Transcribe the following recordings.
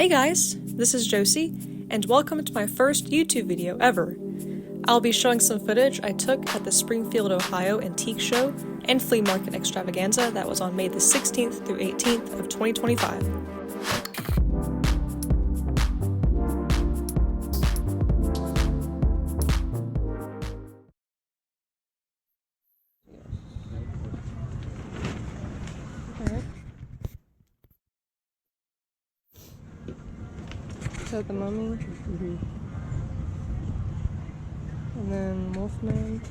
Hey guys, this is Josie, and welcome to my first YouTube video ever. I'll be showing some footage I took at the Springfield, Ohio Antique Show and Flea Market Extravaganza that was on May the 16th through 18th of 2025. Is that the mummy? Mm-hmm. And then Wolfman.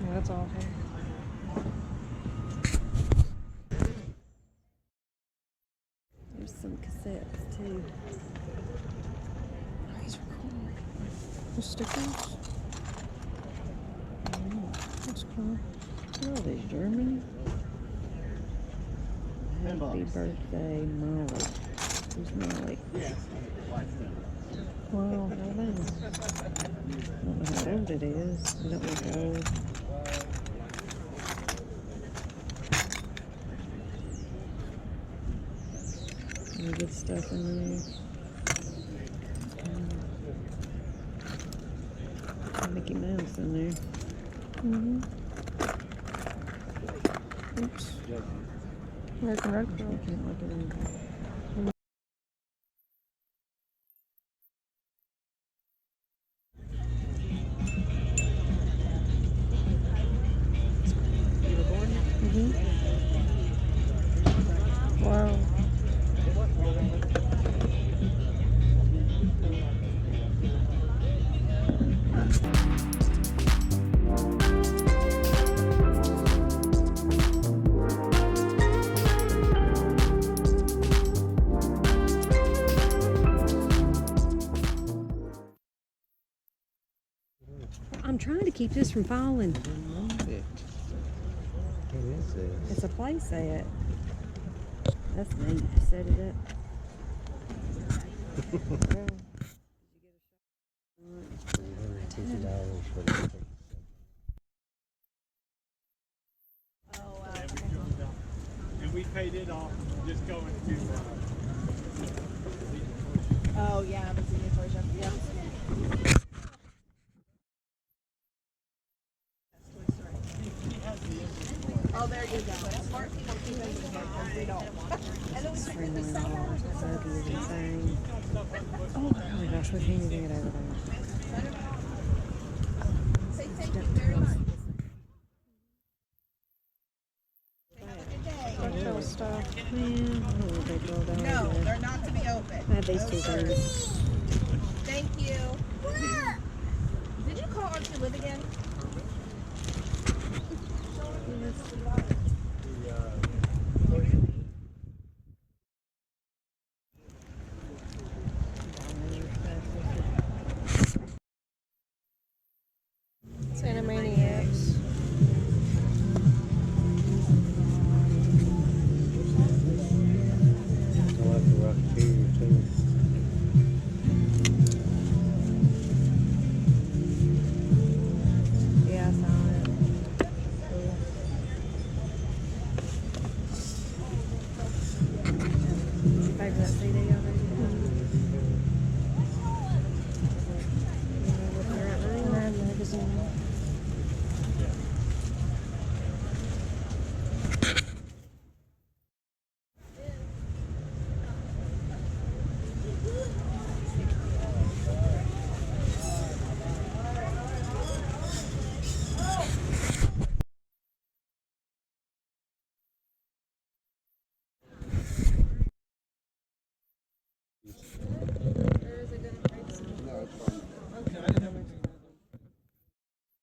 Yeah, that's awful. There's some cassettes too. Oh, these are cool. The stickers. That's cool. Oh, there's German. Happy birthday, Molly. Who's Molly? Wow. I don't know how old it is. I don't know how old. Any good stuff in there. Mickey Mouse in there. Mm-hmm. Oops. American Red Cross. I can't look at it. You recording? Mm-hmm. Wow. I'm trying to keep this from falling. What is it? It's a play set. That's neat. Set it up. $250 for the And we paid it off just going to. Oh yeah, the signatory shop. Yeah. Oh, there you go. Smart people keep it in there because they don't. And then we figured this out. Oh my gosh, we can't even get over there. Say thank you very much. Have a good day. Cocktail stuff. Man, I don't want that girl down No, there. they're not to be open. I have these two sir. things. Thank you. Did you call Archie Live again? It's Animaniacs. I like the Rocketeer too. Yeah, I saw it. Cool. Did you pay for that CD already? Mad Magazine.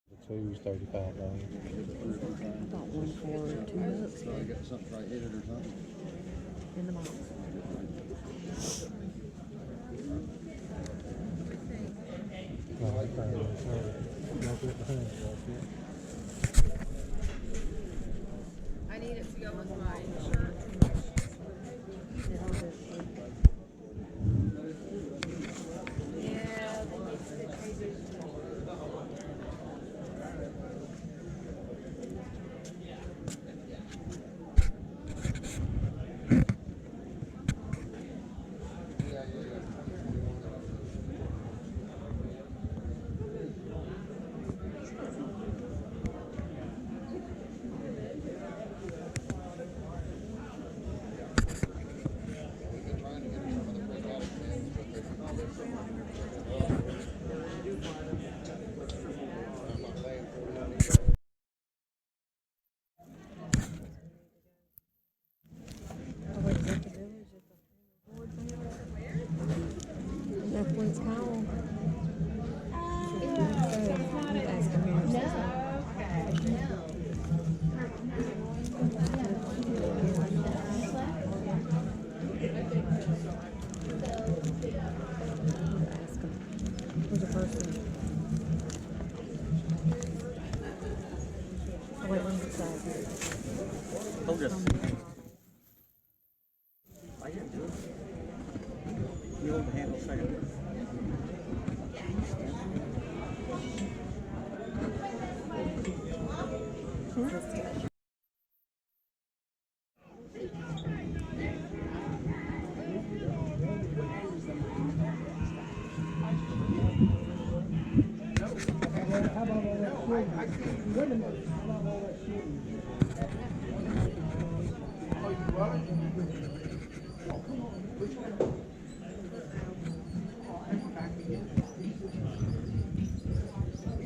The two's $35. I bought one for $2. I got something right hit it or something. In the box. I need it to go with my shirt. Yeah, they make it crazy.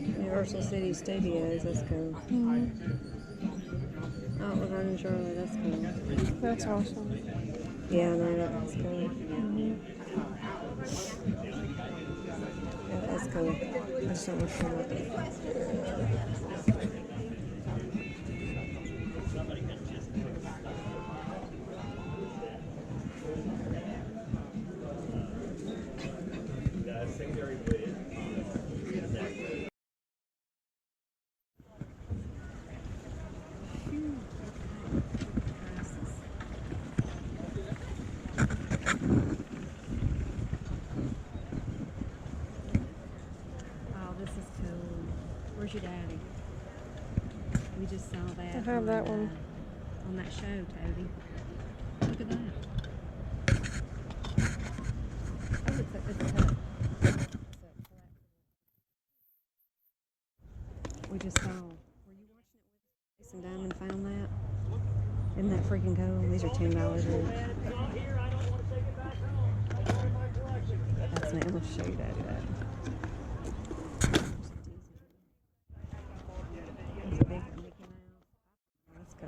Universal City Studios, that's cool. Oh, Laverne and Shirley, that's cool. That's awesome. Yeah, I know, that's cool. Yeah, that's cool. I just don't want to come with it. Oh, this is cool. Where's your daddy? We just saw that. I have that one. On that show, Toby. Look at that. Oh, it's a cut. We just saw. Were you watching it with us? Jason Diamond found that. Isn't that freaking cool? These are $10 each. That's me. I'm gonna show you Daddy that. There's a big Mickey Mouse. Let's go.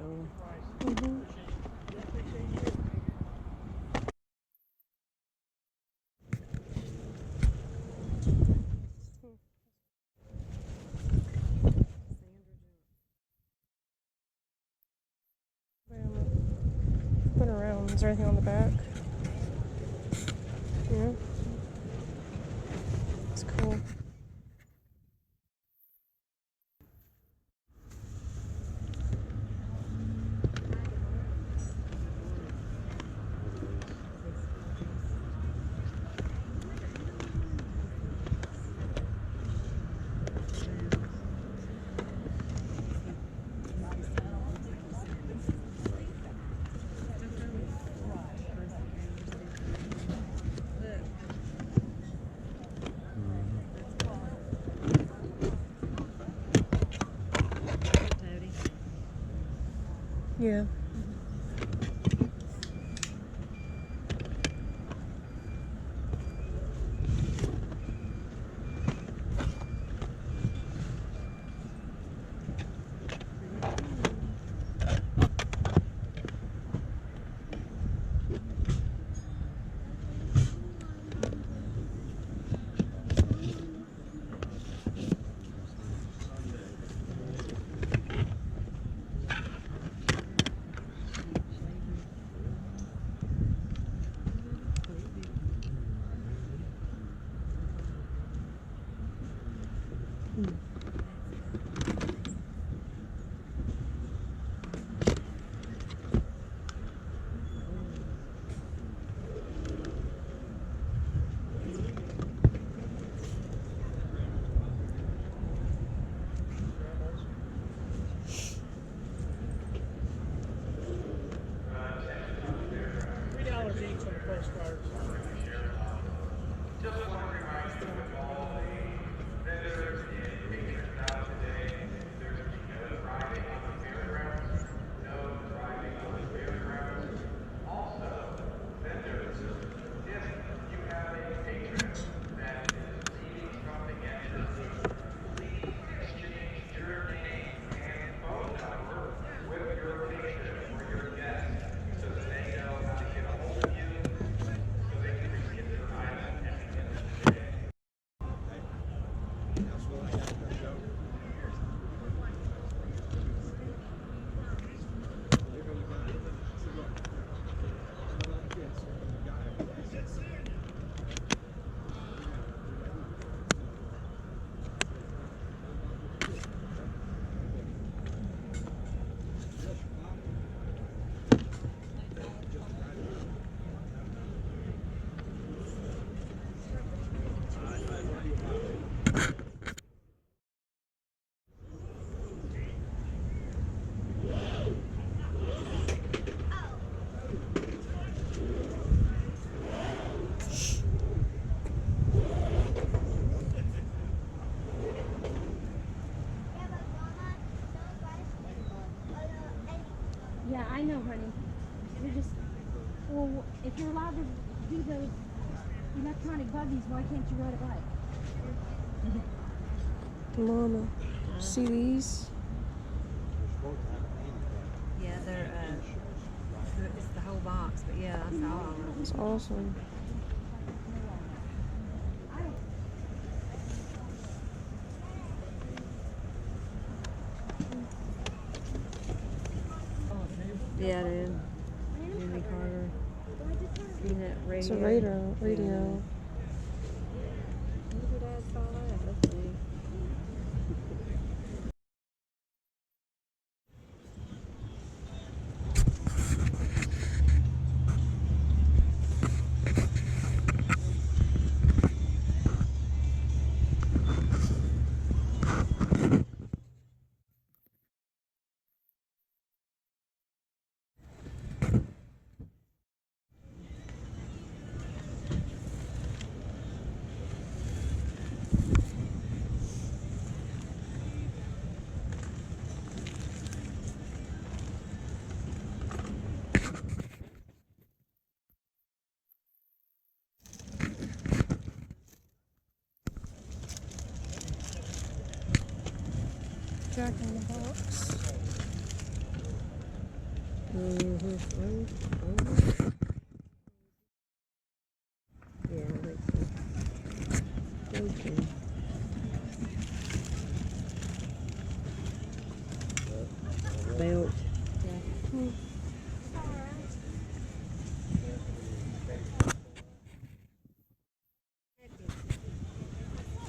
Spin around. Is there anything on the back? Yeah. It's cool. Toady. Yeah. $3 each on the postcards. Well, if you're allowed to do those electronic buggies, why can't you ride a bike? Mama, see these? Yeah, they're, it's the whole box, but yeah, I saw all of them. It's awesome. Yeah, dude. Jimmy Carter. Peanut radio. It's a radio. Yeah. When did Dad saw that? Let's see. Jack in the Box. Yeah, I think so. Okay. Belt. Yeah.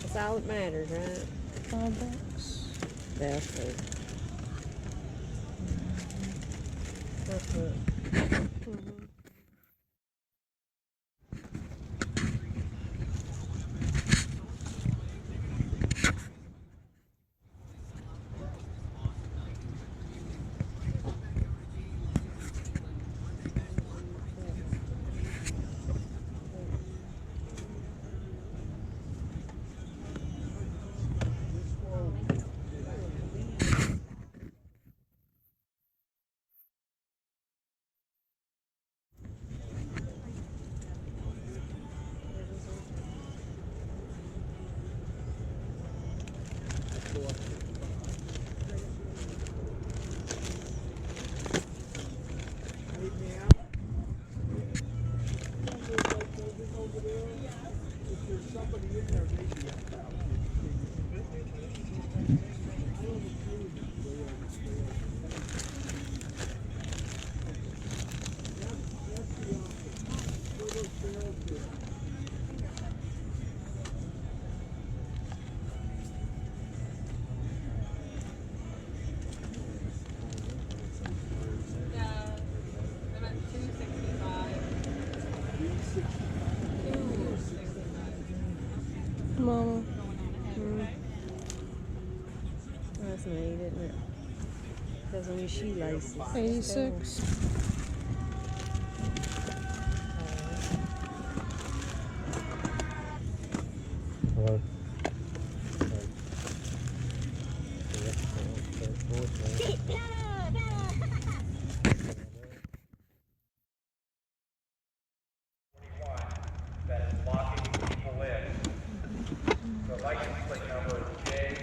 That's all that matters, right? $5. That's it. That's it. Mama. That's neat, isn't it? Goes on your shoelaces. 86. Hello. That is locking people in. The license plate number is J,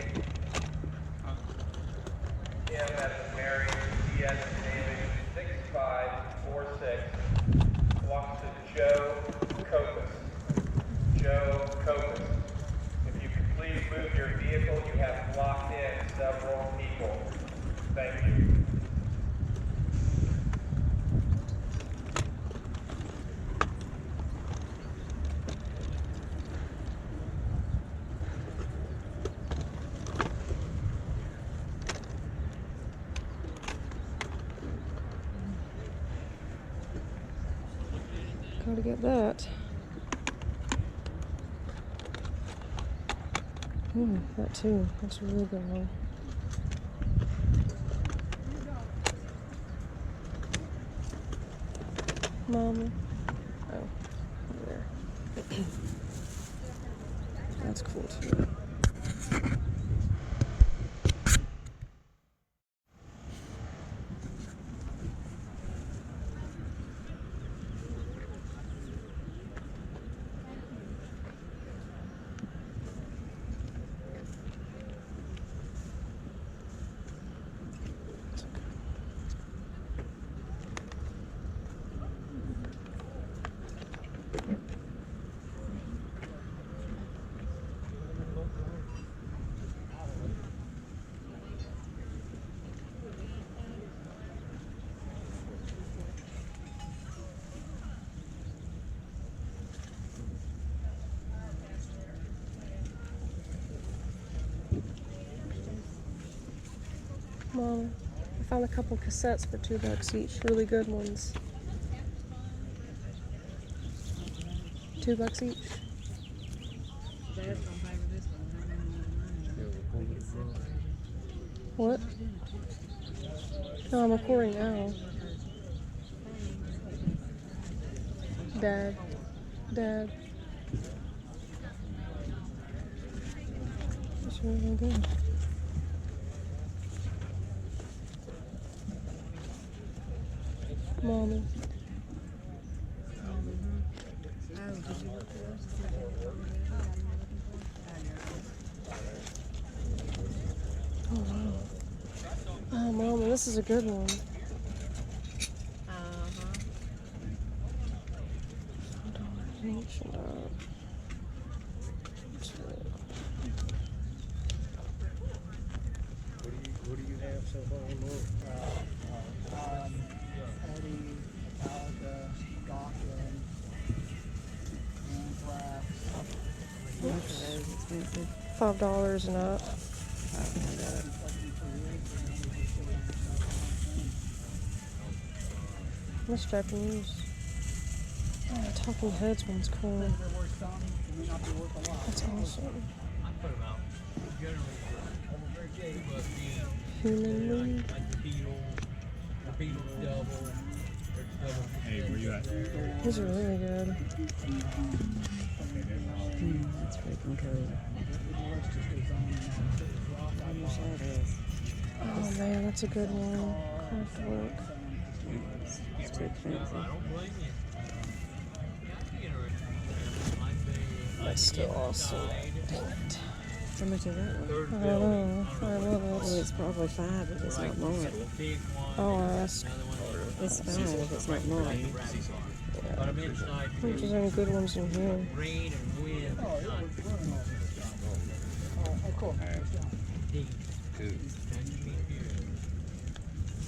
M as in Mary, D as in David, 6546, belongs to Joe Copus. Joe Copus. If you could please move your vehicle, you have blocked in several people. Thank you. Gotta get that. That too. That's a really good one. Mama. Oh, over there. That's cool too. Mom, I found a couple cassettes for $2 each. Really good ones. $2 each. Dad's gonna pay for this one. What? No, I'm recording now. Dad. Dad. That's really good. Mommy. Oh, did you look for those? Oh, wow. Oh, Mama, this is a good one. Each, What do you have so far on there? Eddie, Metallica, Gawkin, Anthrax. Most of those expensive. $5 and up. That's Japanese. Oh, the Talking Heads one's cool. That's awesome. Human League. Hey, where you at? These are really good. That's freaking cool. How much that is? Oh man, that's a good one. Craft work. It's too expensive. That's still awesome. Dang it. How much is that one? I don't know. I love Well, it. it's probably 5 if it's not more. I'll ask. It's 5 if it's not more. I think there's any good ones in here.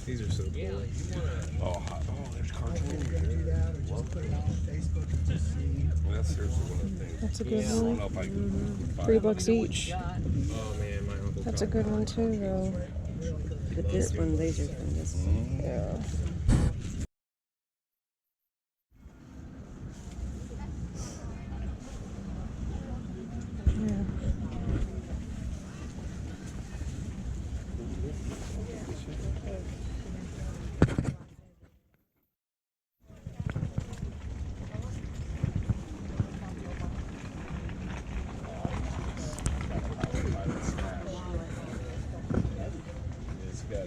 These are so cool. Oh, there's cartoons. Well, that's seriously one of the things. That's a good I don't one. know if I can buy $3 each. Oh man, my uncle. That's a good one too, though. But this one, these are from this one. Yeah. It's got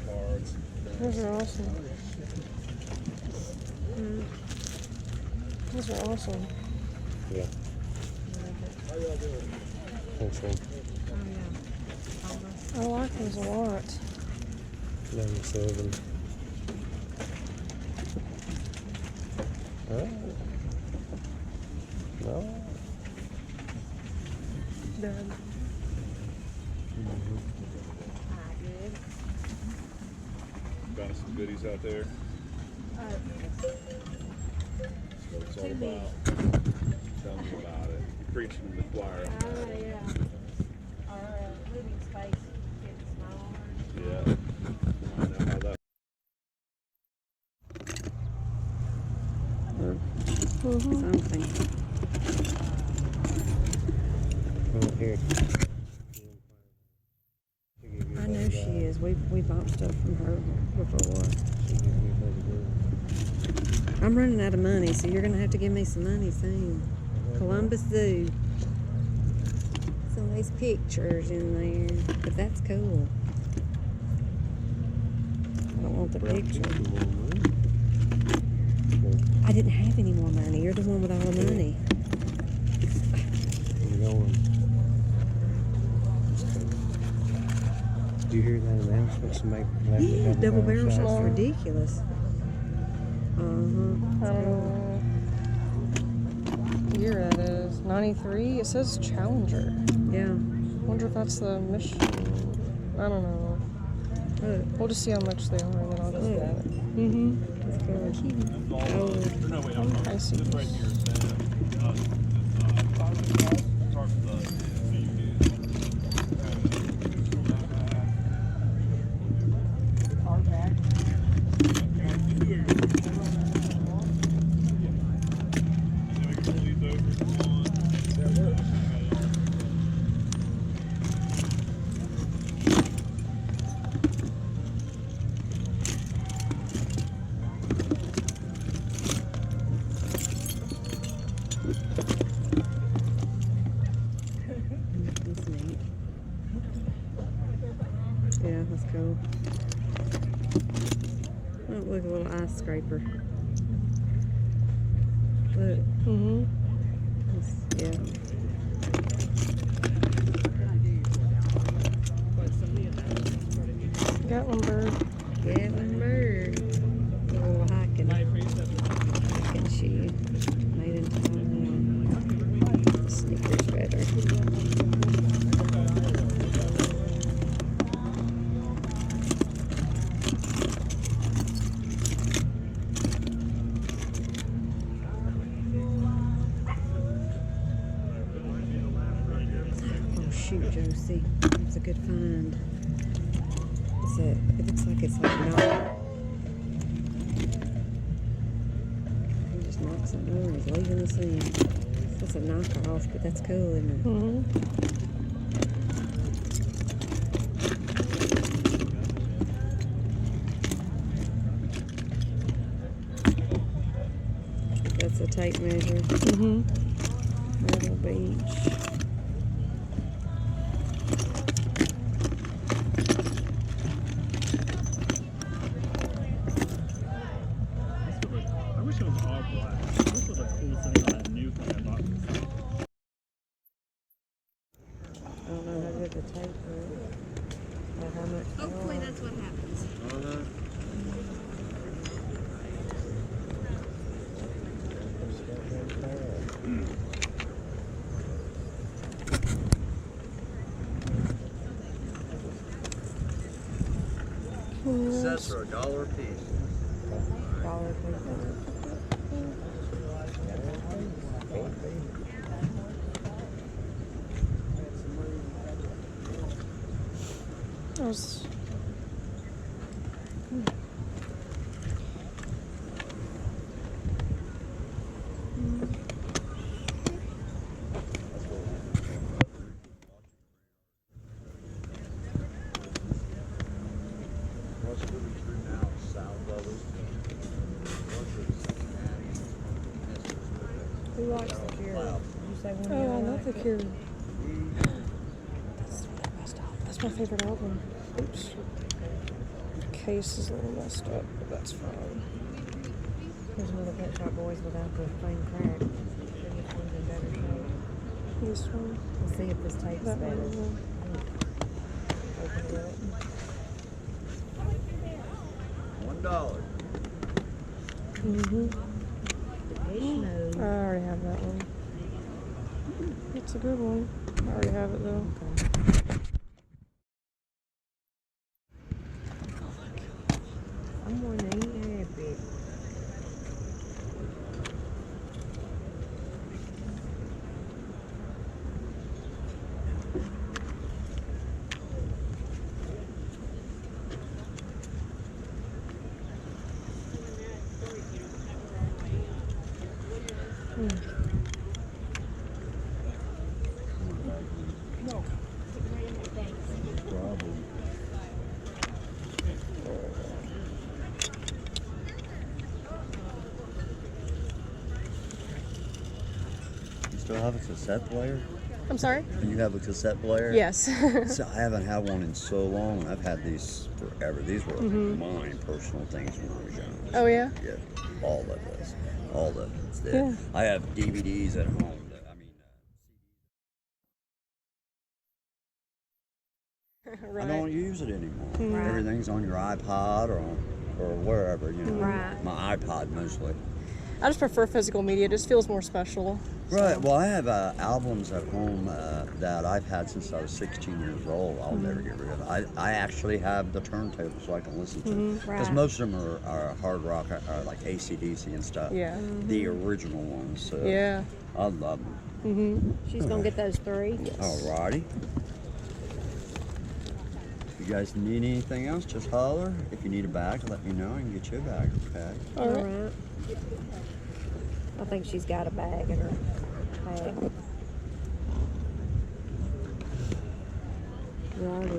cards. Those are awesome. Those are awesome. Yeah. Thanks, man. I like those a lot. 97. Oh. No. Dad. Got some goodies out there. That's what it's all about. Tell me about it. You're preaching to the choir. Yeah. Our living space gets smaller. Yeah. I know how that. Something. Oh, here. I know she is. We bought stuff from her before. I'm running out of money, so you're gonna have to give me some money soon. Columbus Zoo. Some of these pictures in there, but that's cool. I don't want the picture. I didn't have any more money. You're the one with all the money. Did you hear that announcement? Somebody left Yeah, the double barrel shotgun? shot's ridiculous. I don't know what year that is. 93? It says Challenger. Yeah. Wonder if that's the mission. I don't know. Look. We'll just see how much they are and then I'll just Look. grab it. Mm-hmm. It's cool. Oh. No, wait, I'm I see. This right here is scraper. Look. Mm-hmm. Yeah. Got one bird. Gatlin bird. Little hiking shoe. Made in Thailand. Sneakers better. Oh shoot, Josie. That's a good find. It looks like it's like not. He just knocked something over and he's leaving the scene. That's a knockoff, but that's cool, isn't it? Mm-hmm. That's a tape measure. Mm-hmm. Myrtle Beach. I wish it was all black. This was the coolest thing about that new thing I bought. I don't know how good the tape is. Or how much. Hopefully that's what happens. Sets are $1 a piece. Dollar piece. That was. Who likes the Cure? Did you say one? Oh, I love the Cure. That's my favorite album. Oops. The case is a little messed up, but that's fine. There's another Pet Shop Boys without the plain crack. See which one's in better shape. This one. Let's see if this tape's That better. one. Open it up. $1. Mm-hmm. Ishmo. I already have that one. It's a good one. I already have it though. Someone ain't happy. You still have a cassette player? I'm sorry? You have a cassette player? Yes. So I haven't had one in so long. I've had these forever. These were mine, personal things when I was young. Oh yeah? Yeah, all of this. All of it's there. Yeah. I have DVDs at home. Right. I don't use it anymore. Right. Everything's on your iPod or wherever, you know. Right. My iPod mostly. I just prefer physical media. It just feels more special. Right. Well, I have albums at home that I've had since I was 16 years old. I'll never get rid of. I actually have the turntable so I can listen to. Because Right. most of them are hard rock, like AC/DC and stuff. Yeah. The original ones. So Yeah. I love them. She's gonna get those 3. Alrighty. If you guys need anything else, just holler. If you need a bag, let me know. I can get you a bag, okay? All right. Alright. I think she's got a bag in her bag. Right.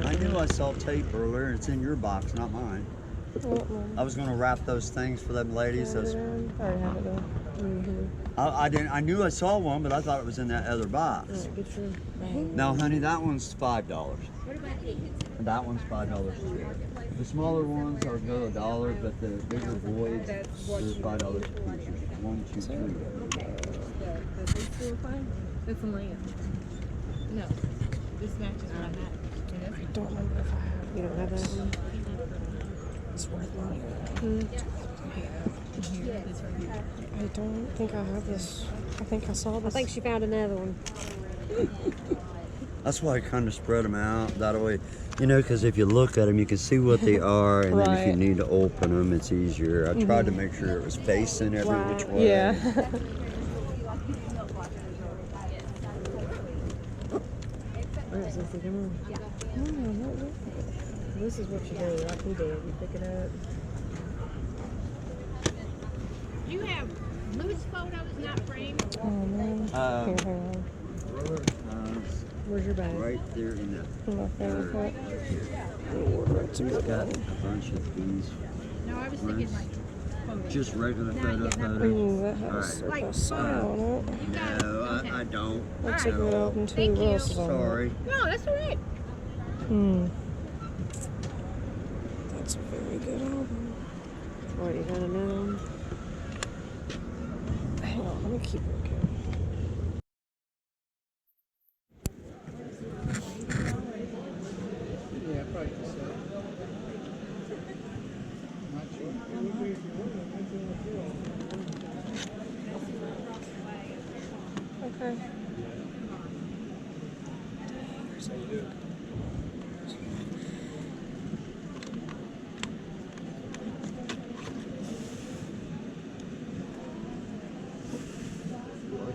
I knew I saw tape earlier. It's in your box, not mine. I was gonna wrap those things for them ladies. Those, I already have it though. I didn't. I knew I saw one, but I thought it was in that other box. Alright, get your bag. No, honey, that one's $5. That one's $5 too. The smaller ones are go $1, but the bigger voids are $5 a piece. There's 1, 2, 3. It's a lamb. No, this matches what I had. I don't remember if I have. You don't have that one? It's worth money. This right here. I don't think I have this. I think I saw I this. think she found another one. That's why I kind of spread them out that way. You know, because if you look at them, you can see what they are, and then if you Right. need to open them, it's easier. I tried to make sure it was facing every which way. Yeah. Alright, Sissy, come on. This is what you do, like we did. You pick it up. You have loose photos not framed. Oh man. Uh, Here, hang on. Where's your bag? Right there in that. My favorite part. He's got a bunch of these. No, I was thinking like photos. Just regular photos. Ooh, that has Like, a sign on it. No, I don't. Looks like it open too. Thank What you. else is on there? Sorry. No, that's all right. That's a very good album. What, you got another one? Hang on, let me keep looking. Yeah, probably just Okay.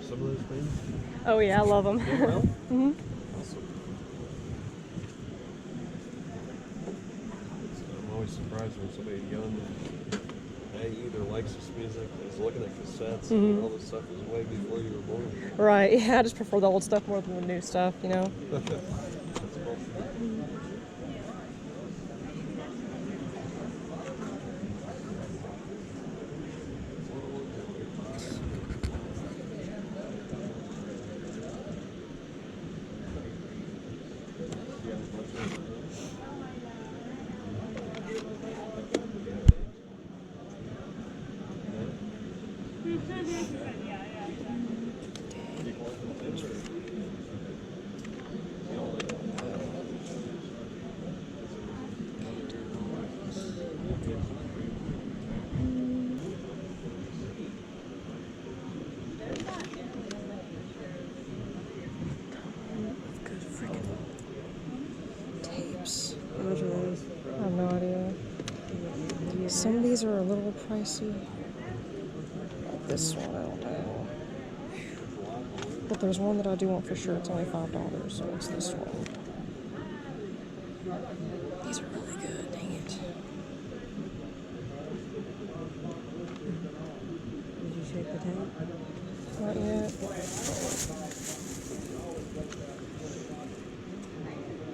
Some of those things. Oh yeah, I love them. Awesome. I'm always surprised when somebody young, they either likes this music, is looking at cassettes, and all this stuff is way before you were born. Right. Yeah, I just prefer the old stuff more than the new stuff. You know. That's cool. Good freaking tapes. How much are those? I have no idea. Some of these are a little pricey. Like this one, I don't know. But there's one that I do want for sure. It's only $5, so it's this one. These are really good. Dang it. Did you shake the tape? Not yet.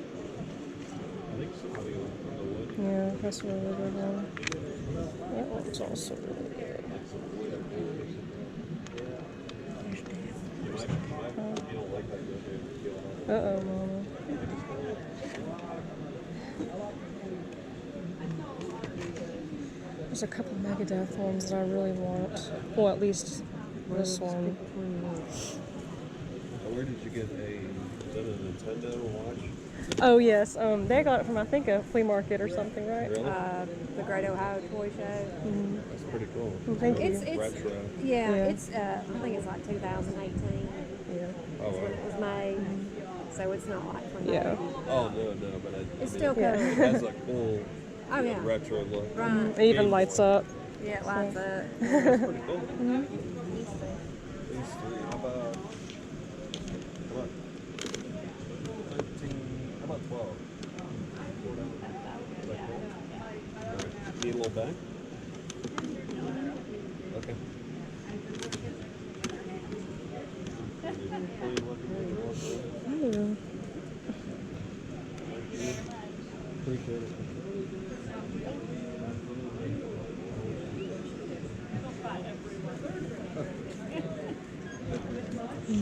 I think somebody on the wood. Yeah, that's a really good one. That one's also really good. You don't like that good dude. Uh-oh, Mama. There's a couple Megadeth ones that I really want. Well, at least this one. Where did you get is that a Nintendo watch? Oh, yes. They got it from, I think, a flea market or something, right? Really? The Great Ohio Toy Show. That's pretty cool. Well, thank you. It's Retro. yeah, Yeah. it's I think it's like 2018 Yeah. Oh, when wow. it was made, so it's not like from Yeah. Oh, no, but It's I still mean, Yeah. cool. it has a cool Oh yeah, retro look. right. It even lights up. Yeah, it lights up. That's pretty cool. These three, how about 13, how about 12? Is that cool? Alright. Need a little bag? Okay. Yeah. Appreciate it. How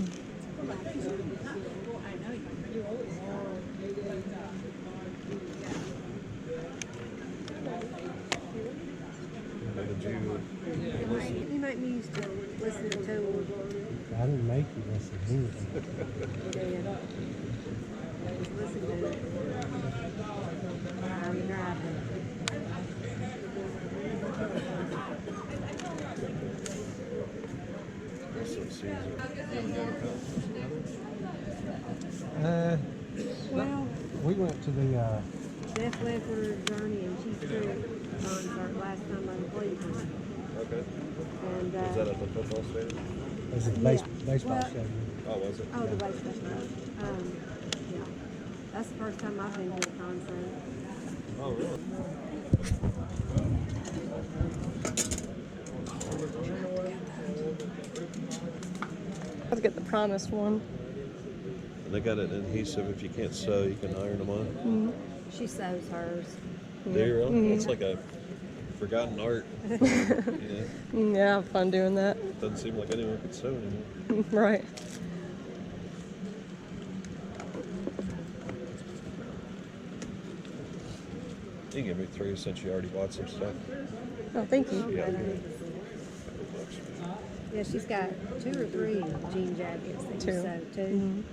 did you listen? You make me used to listen to it. I didn't make you listen to anything. Yeah. Listen to it. I'm driving. So Caesar. Well, We went to the, Jeff left for her journey and she threw concert last time on Cleveland. Okay. And Was that at the football stadium? it was a Yeah. baseball Well, stadium. Oh, was it? oh, the baseball stadium. Yeah. That's the first time I've been to a concert. Oh, really? Let's get the promised one. And they got an adhesive. If you can't sew, you can iron them on. She sews hers. Do you really? It's like a forgotten art. Yeah. Yeah, have fun doing that. Doesn't seem like anyone could sew anymore. Right. You can give me 3 since you already bought some stuff. Oh, thank you. Yeah. Yeah, she's got 2 or 3 jean jackets that you 2. sew too.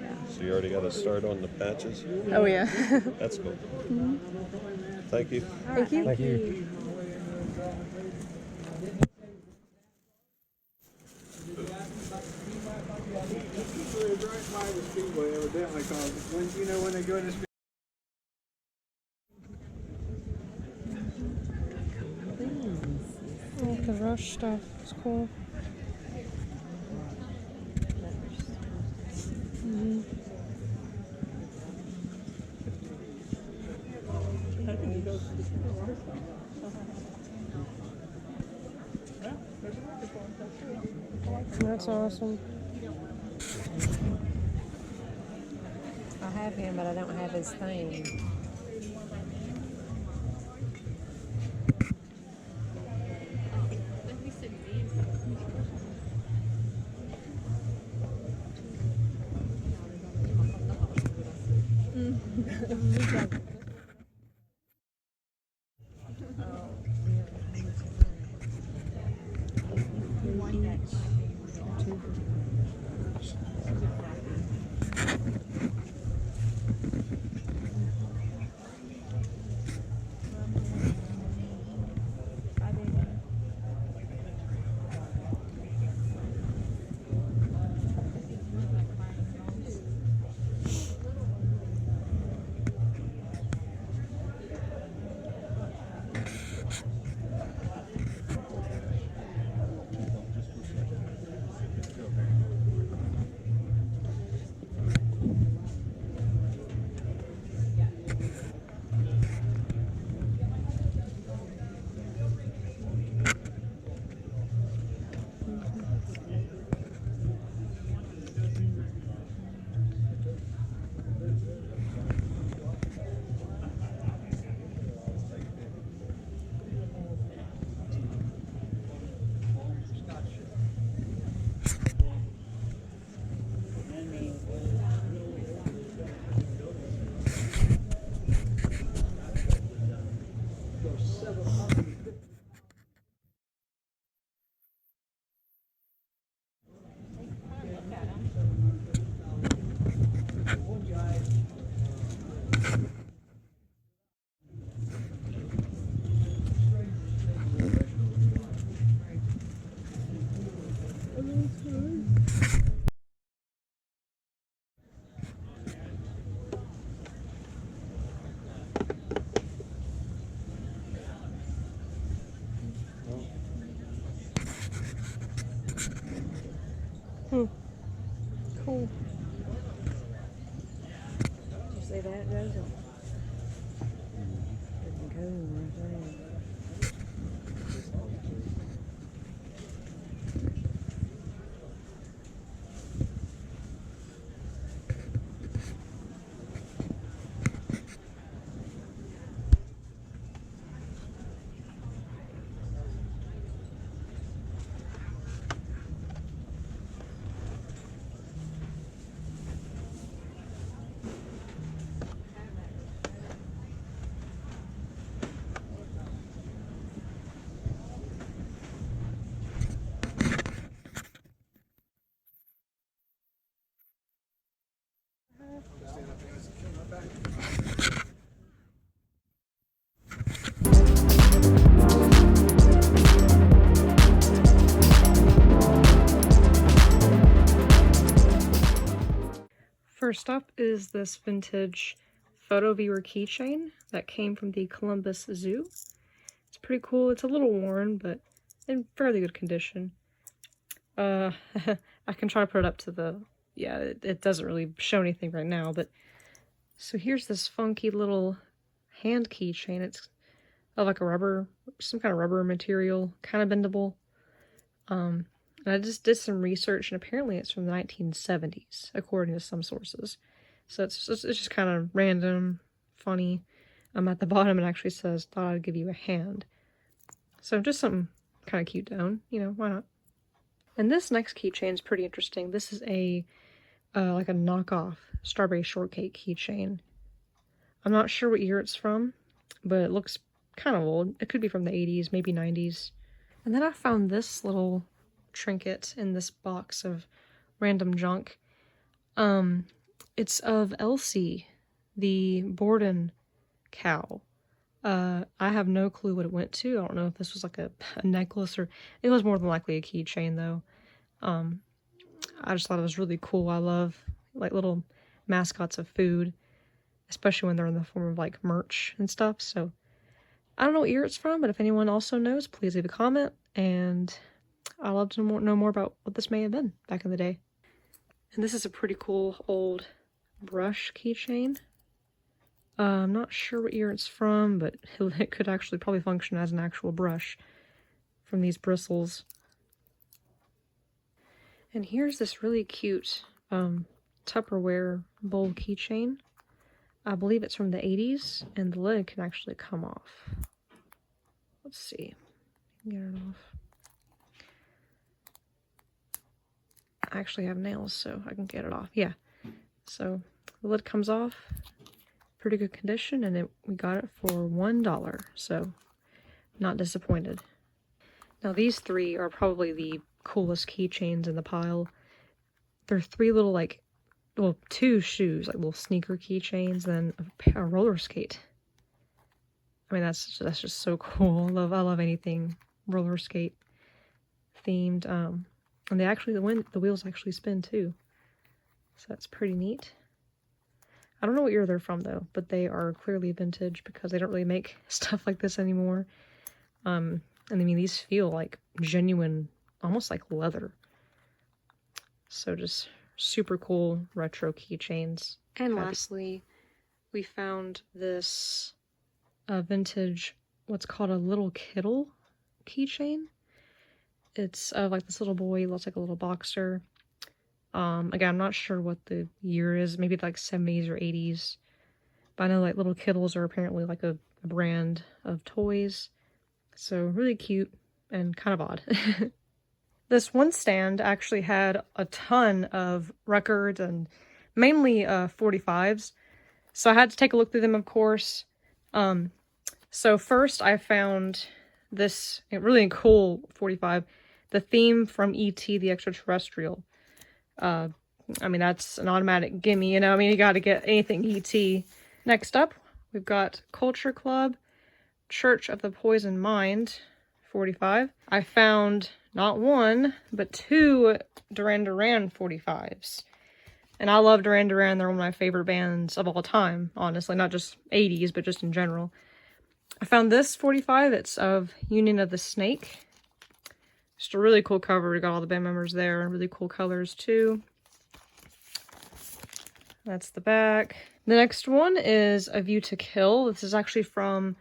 Yeah. So you already got to start on the patches? Oh, yeah. That's cool. Thank you. All right, you. Thank you. People who drive by the speedway evidently, cause when they go to the I like the rush stuff. It's cool. That's awesome. I have him, but I don't have his thing. Cool. Did you see that, Joseph? Freaking cool, right there. First up is this vintage photo viewer keychain that came from the Columbus Zoo. It's pretty cool. It's a little worn, but in fairly good condition. I can try to put it up to the... Yeah, it doesn't really show anything right now, but... So here's this funky little hand keychain. It's like a rubber, some kind of rubber material, kind of bendable. And I just did some research, and apparently it's from the 1970s, according to some sources. So it's just kind of random, funny. At the bottom it actually says, "Thought I'd give you a hand." So just something kind of cute down, you know, why not? And this next keychain is pretty interesting. This is a like a knockoff strawberry shortcake keychain. I'm not sure what year it's from, but it looks kind of old. It could be from the 80s, maybe 90s. And then I found this little trinket in this box of random junk. It's of Elsie, the Borden cow. I have no clue what it went to. I don't know if this was like a necklace, or it was more than likely a keychain though. I just thought it was really cool. I love like little mascots of food, especially when they're in the form of like merch and stuff. So I don't know what year it's from, but if anyone also knows, please leave a comment, and I'd love to know more about what this may have been back in the day. And this is a pretty cool old brush keychain. I'm not sure what year it's from, but it could actually probably function as an actual brush from these bristles. And here's this really cute Tupperware bowl keychain. I believe it's from the 80s, and the lid can actually come off. Let's see. Get it off. I actually have nails, so I can get it off. Yeah. So the lid comes off. Pretty good condition, and we got it for $1, so not disappointed. Now these three are probably the coolest keychains in the pile. They're three little like, well, two shoes, like little sneaker keychains, then a roller skate. I mean, that's just so cool. I love anything roller skate themed. And they actually, the wheels actually spin too, so that's pretty neat. I don't know what year they're from though, but they are clearly vintage because they don't really make stuff like this anymore. And I mean, these feel like genuine, almost like leather. So just super cool retro keychains. And lastly, we found this vintage, what's called a little kittle keychain. It's like this little boy, he looks like a little boxer. Again, I'm not sure what the year is, maybe like 70s or 80s. But I know like little kittles are apparently like a brand of toys. So really cute and kind of odd. This one stand actually had a ton of records and mainly 45s. So I had to take a look through them, of course. So first I found this really cool 45, the theme from E.T. the Extraterrestrial. I mean, that's an automatic gimme, you know, I mean, you gotta get anything E.T. Next up, we've got Culture Club, Church of the Poison Mind, 45. I found not one, but two Duran Duran 45s. And I love Duran Duran, they're one of my favorite bands of all time, honestly, not just 80s, but just in general. I found this 45, it's of Union of the Snake. Just a really cool cover. We got all the band members there and really cool colors too. That's the back. The next one is A View to Kill. This is actually from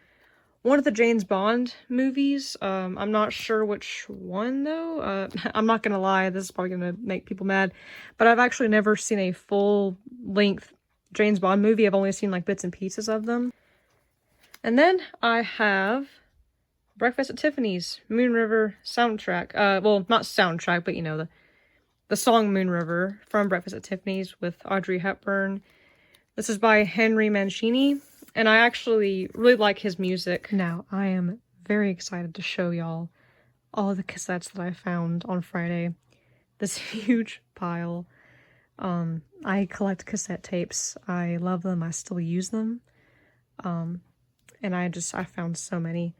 one of the James Bond movies. I'm not sure which one though. I'm not gonna lie, this is probably gonna make people mad, but I've actually never seen a full-length James Bond movie. I've only seen like bits and pieces of them. And then I have Breakfast at Tiffany's Moon River soundtrack. Well, not soundtrack, but you know, the song Moon River from Breakfast at Tiffany's with Audrey Hepburn. This is by Henry Mancini, and I actually really like his music. Now, I am very excited to show y'all all of the cassettes that I found on Friday. This huge pile. I collect cassette tapes. I love them. I still use them. And I found so many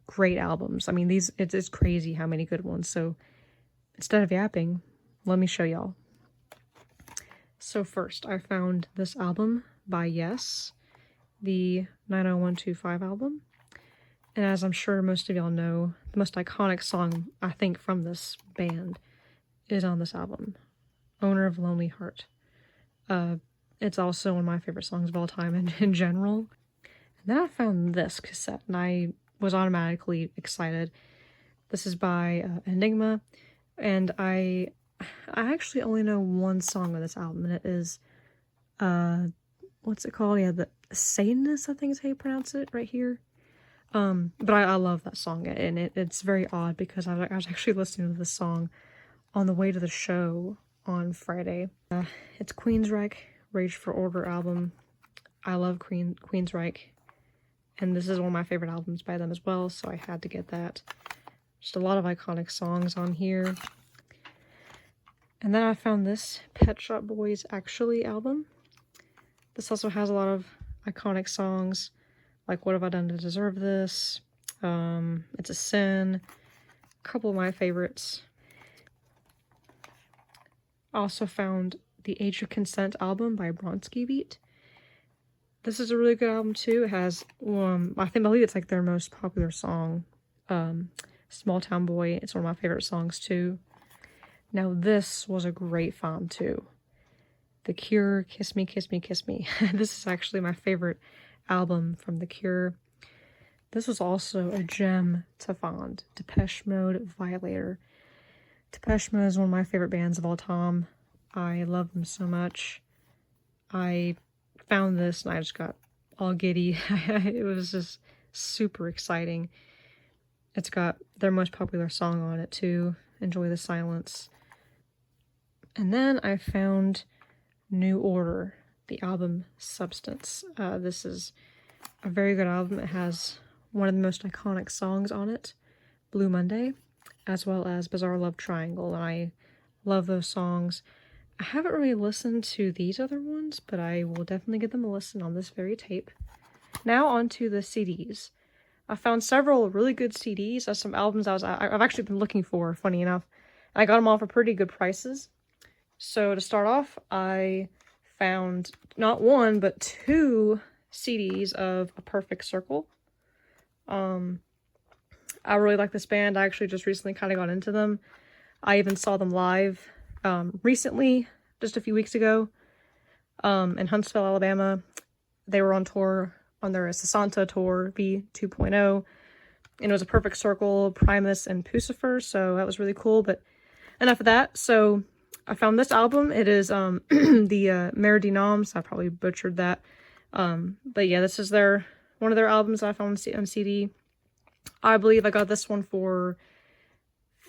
great albums. I mean, it's crazy how many good ones. So instead of yapping, let me show y'all. So first, I found this album by Yes, the 90125 album. And as I'm sure most of y'all know, the most iconic song, I think, from this band is on this album, Owner of Lonely Heart. It's also one of my favorite songs of all time in general. And then I found this cassette, and I was automatically excited. This is by Enigma, and I actually only know one song on this album, and it is, what's it called? Yeah, the Satanist, I think is how you pronounce it, right here. But I love that song, and it's very odd because I was actually listening to this song on the way to the show on Friday. It's Queensryche, Rage for Order album. I love Queensryche, and this is one of my favorite albums by them as well, so I had to get that. Just a lot of iconic songs on here. And then I found this Pet Shop Boys Actually album. This also has a lot of iconic songs, like What Have I Done to Deserve This? It's a Sin. A couple of my favorites. I also found the Age of Consent album by Bronski Beat. This is a really good album too. It has, I believe it's like their most popular song, Small Town Boy. It's one of my favorite songs too. Now this was a great find too. The Cure, Kiss Me, Kiss Me, Kiss Me. This is actually my favorite album from The Cure. This was also a gem to find. Depeche Mode, Violator. Depeche Mode is one of my favorite bands of all time. I love them so much. I found this and I just got all giddy. It was just super exciting. It's got their most popular song on it too, Enjoy the Silence. And then I found New Order, the album Substance. This is a very good album. It has one of the most iconic songs on it, Blue Monday, as well as Bizarre Love Triangle, and I love those songs. I haven't really listened to these other ones, but I will definitely give them a listen on this very tape. Now on to the CDs. I found several really good CDs of some albums I've actually been looking for, funny enough. I got them all for pretty good prices. So to start off, I found not one, but 2 CDs of A Perfect Circle. I really like this band. I actually just recently kind of got into them. I even saw them live recently, just a few weeks ago, in Huntsville, Alabama. They were on tour on their Sasanta tour, V2.0, and it was A Perfect Circle, Primus, and Pucifer, so that was really cool, but enough of that. So I found this album. It is the Meridinoms. I probably butchered that. But yeah, this is one of their albums I found on CD. I believe I got this one for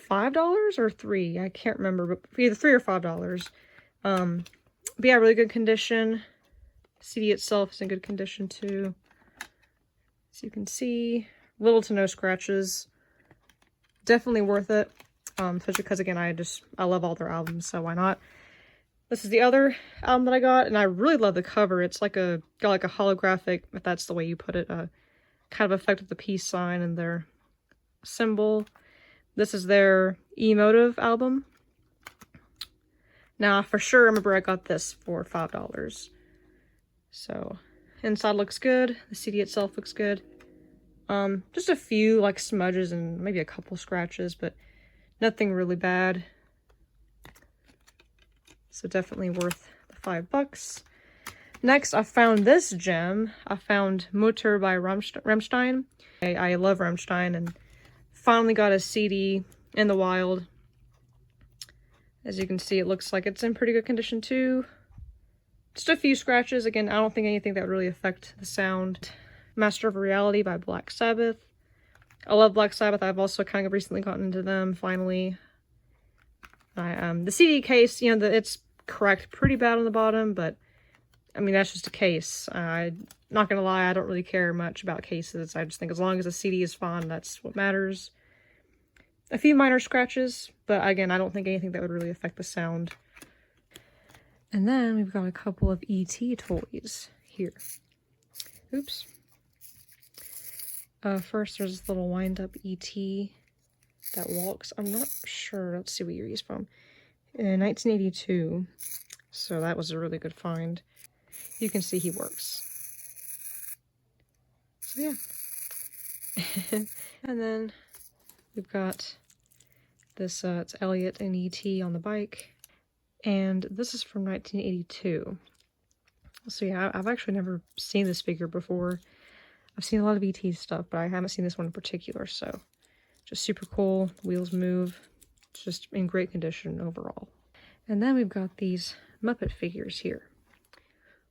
$5 or $3. I can't remember, but either $3 or $5. But yeah, really good condition. CD itself is in good condition too. As you can see, little to no scratches. Definitely worth it. Especially because, again, I love all their albums, so why not? This is the other album that I got, and I really love the cover. It's like got like a holographic, if that's the way you put it, kind of effect with the peace sign and their symbol. This is their Emotive album. Now, for sure, I remember I got this for $5. So, inside looks good. The CD itself looks good. Just a few, like, smudges and maybe a couple scratches, but nothing really bad. So definitely worth the $5. Next, I found this gem. I found Mutter by Rammstein. I love Rammstein and finally got a CD in the wild. As you can see, it looks like it's in pretty good condition too. Just a few scratches. Again, I don't think anything that would really affect the sound. Master of Reality by Black Sabbath. I love Black Sabbath. I've also kind of recently gotten into them, finally. The CD case, you know, it's cracked pretty bad on the bottom, but, I mean, that's just a case. Not gonna lie, I don't really care much about cases. I just think as long as the CD is fine, that's what matters. A few minor scratches, but again, I don't think anything that would really affect the sound. And then we've got a couple of E.T. toys here. Oops. First, there's this little wind-up E.T. that walks. I'm not sure. Let's see what year he's from. In 1982. So that was a really good find. You can see he works. So yeah. And then we've got this, it's Elliot and E.T. on the bike. And this is from 1982. So yeah, I've actually never seen this figure before. I've seen a lot of E.T. stuff, but I haven't seen this one in particular, so just super cool. The wheels move. It's just in great condition overall. And then we've got these Muppet figures here.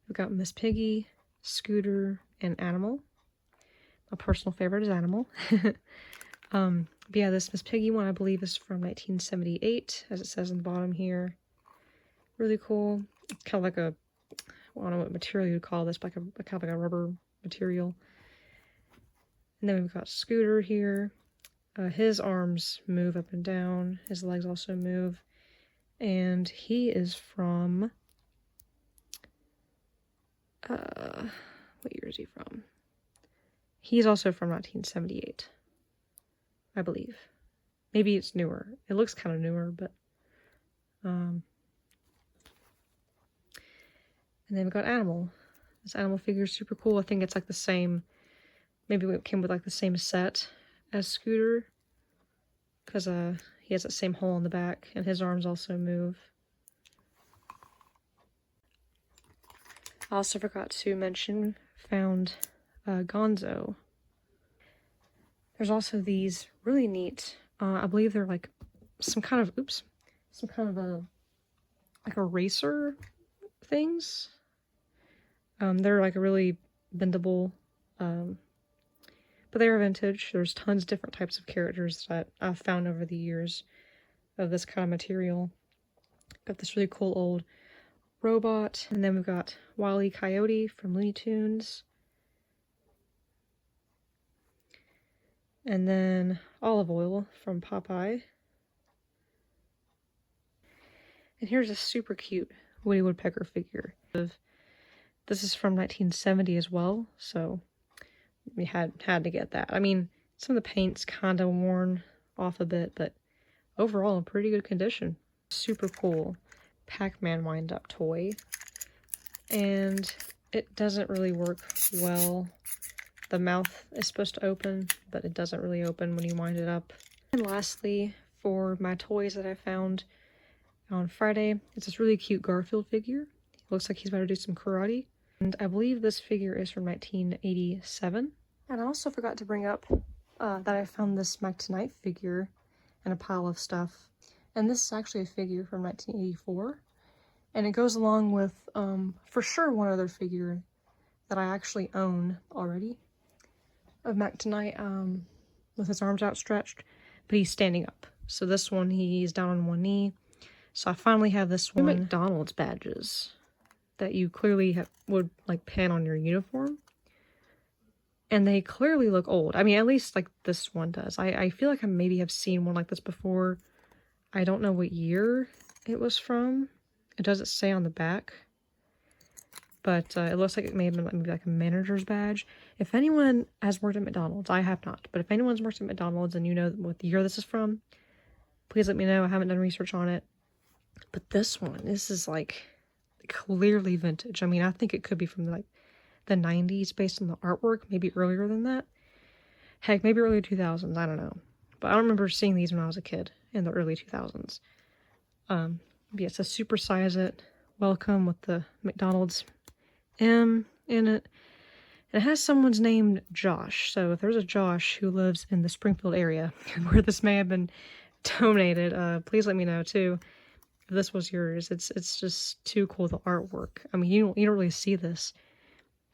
We've got Miss Piggy, Scooter, and Animal. My personal favorite is Animal. But yeah, this Miss Piggy one I believe is from 1978, as it says on the bottom here. Really cool. Kind of like a, well, I don't know what material you'd call this, but kind of like a rubber material. And then we've got Scooter here. His arms move up and down. His legs also move. And he is from... what year is he from? He's also from 1978, I believe. Maybe it's newer. It looks kind of newer, but... And then we've got Animal. This Animal figure is super cool. I think it's like the same... Maybe it came with like the same set as Scooter. Because he has that same hole in the back, and his arms also move. I also forgot to mention, found Gonzo. There's also these really neat, I believe they're like some kind of, like a racer things. They're like a really bendable, but they are vintage. There's tons of different types of characters that I've found over the years of this kind of material. Got this really cool old robot, and then we've got Wile E. Coyote from Looney Tunes. And then Olive Oil from Popeye. And here's a super cute Woody Woodpecker figure. This is from 1970 as well, so we had to get that. I mean, some of the paint's kind of worn off a bit, but overall in pretty good condition. Super cool Pac-Man wind-up toy. And it doesn't really work well. The mouth is supposed to open, but it doesn't really open when you wind it up. And lastly, for my toys that I found on Friday, it's this really cute Garfield figure. It looks like he's about to do some karate. And I believe this figure is from 1987. And I also forgot to bring up that I found this Mike Tonight figure in a pile of stuff. And this is actually a figure from 1984. And it goes along with, for sure, one other figure that I actually own already of Mac Tonight, with his arms outstretched, but he's standing up. So this one, he's down on one knee. So I finally have this one. McDonald's badges that you clearly would like pin on your uniform. And they clearly look old. I mean, at least like this one does. I feel like I maybe have seen one like this before. I don't know what year it was from. It doesn't say on the back. But it looks like it may have been maybe like a manager's badge. If anyone has worked at McDonald's, I have not. But if anyone's worked at McDonald's and you know what year this is from, please let me know. I haven't done research on it. But this one, this is like clearly vintage. I mean, I think it could be from like the 90s based on the artwork, maybe earlier than that. Heck, maybe early 2000s, I don't know. But I don't remember seeing these when I was a kid in the early 2000s. Yeah, so supersize it. Welcome with the McDonald's M in it. And it has someone's name Josh. So if there's a Josh who lives in the Springfield area where this may have been donated, please let me know too. If this was yours, it's just too cool, the artwork. I mean, you don't really see this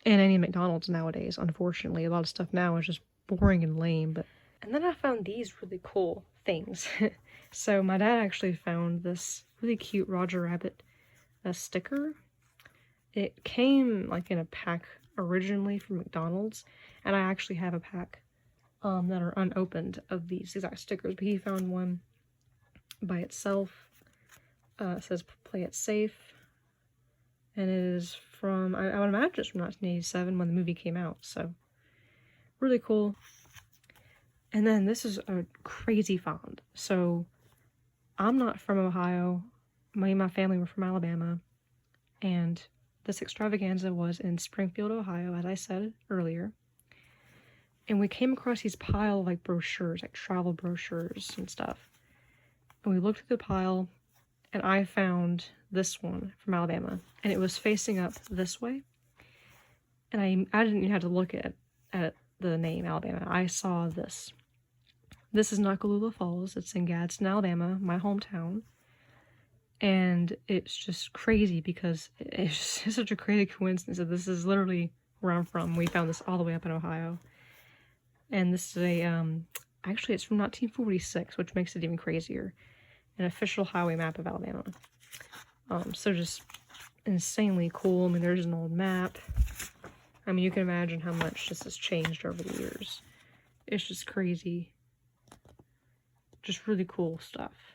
in any McDonald's nowadays, unfortunately. A lot of stuff now is just boring and lame. And then I found these really cool things. So my dad actually found this really cute Roger Rabbit sticker. It came like in a pack originally from McDonald's, and I actually have a pack that are unopened of these exact stickers, but he found one by itself. It says play it safe, and it is from, I would imagine it's from 1987 when the movie came out, so really cool. And then this is a crazy find. So I'm not from Ohio. Me and my family were from Alabama. and this extravaganza was in Springfield, Ohio, as I said earlier. And we came across these pile of like brochures, like travel brochures and stuff. And we looked at the pile, and I found this one from Alabama, and it was facing up this way. And I didn't even have to look at the name Alabama. I saw this. This is Nakalula Falls. It's in Gadsden, Alabama, my hometown. And it's just crazy because it's just such a crazy coincidence that this is literally where I'm from. We found this all the way up in Ohio. And this is actually it's from 1946, which makes it even crazier. An official highway map of Alabama. So just insanely cool. I mean, there's an old map. I mean, you can imagine how much this has changed over the years. It's just crazy. Just really cool stuff.